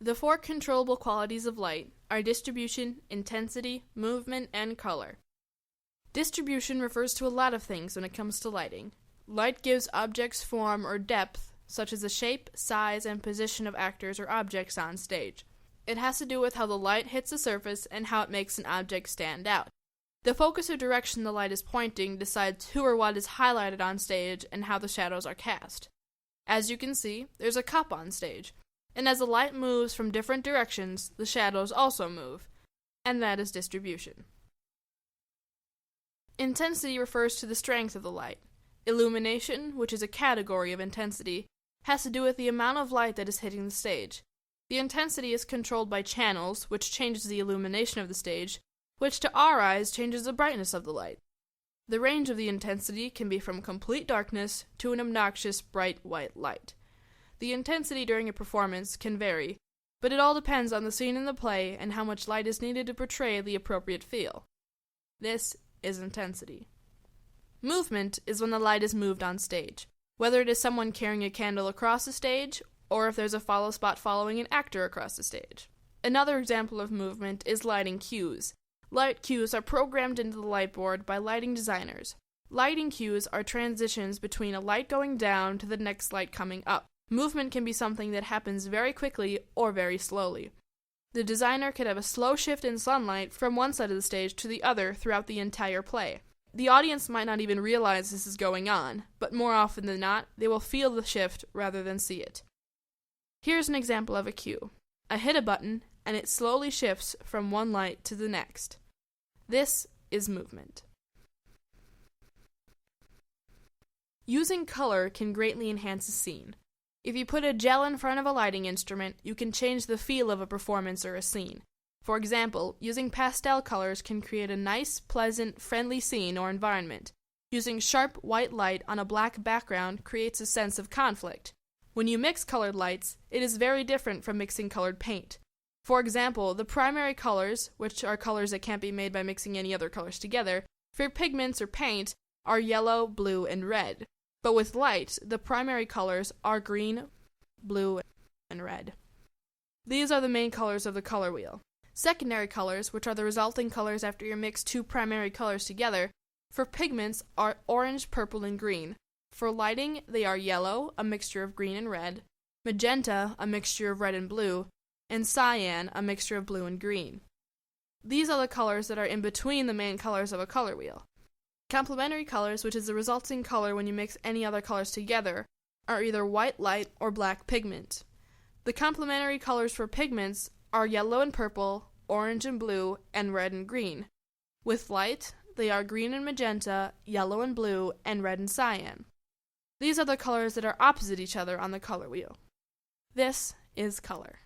The four controllable qualities of light are distribution, intensity, movement, and color. Distribution refers to a lot of things when it comes to lighting. Light gives objects form or depth, such as the shape, size, and position of actors or objects on stage. It has to do with how the light hits the surface and how it makes an object stand out. The focus or direction the light is pointing decides who or what is highlighted on stage and how the shadows are cast. As you can see, there's a cup on stage, and as the light moves from different directions, the shadows also move, and that is distribution. Intensity refers to the strength of the light. Illumination, which is a category of intensity, has to do with the amount of light that is hitting the stage. The intensity is controlled by channels, which changes the illumination of the stage, which to our eyes changes the brightness of the light. The range of the intensity can be from complete darkness to an obnoxious bright white light. The intensity during a performance can vary, but it all depends on the scene in the play and how much light is needed to portray the appropriate feel. This is intensity. Movement is when the light is moved on stage, whether it is someone carrying a candle across the stage, or if there's a follow spot following an actor across the stage. Another example of movement is lighting cues. Light cues are programmed into the light board by lighting designers. Lighting cues are transitions between a light going down to the next light coming up. Movement can be something that happens very quickly or very slowly. The designer could have a slow shift in sunlight from one side of the stage to the other throughout the entire play. The audience might not even realize this is going on, but more often than not, they will feel the shift rather than see it. Here's an example of a cue. I hit a button, and it slowly shifts from one light to the next. This is movement. Using color can greatly enhance a scene. If you put a gel in front of a lighting instrument, you can change the feel of a performance or a scene. For example, using pastel colors can create a nice, pleasant, friendly scene or environment. Using sharp white light on a black background creates a sense of conflict. When you mix colored lights, it is very different from mixing colored paint. For example, the primary colors, which are colors that can't be made by mixing any other colors together, for pigments or paint, are yellow, blue, and red. But with light, the primary colors are green, blue, and red. These are the main colors of the color wheel. Secondary colors, which are the resulting colors after you mix two primary colors together, for pigments are orange, purple, and green. For lighting, they are yellow, a mixture of green and red, magenta, a mixture of red and blue, and cyan, a mixture of blue and green. These are the colors that are in between the main colors of a color wheel. Complementary colors, which is the resulting color when you mix any other colors together, are either white light or black pigment. The complementary colors for pigments are yellow and purple, orange and blue, and red and green. With light, they are green and magenta, yellow and blue, and red and cyan. These are the colors that are opposite each other on the color wheel. This is color.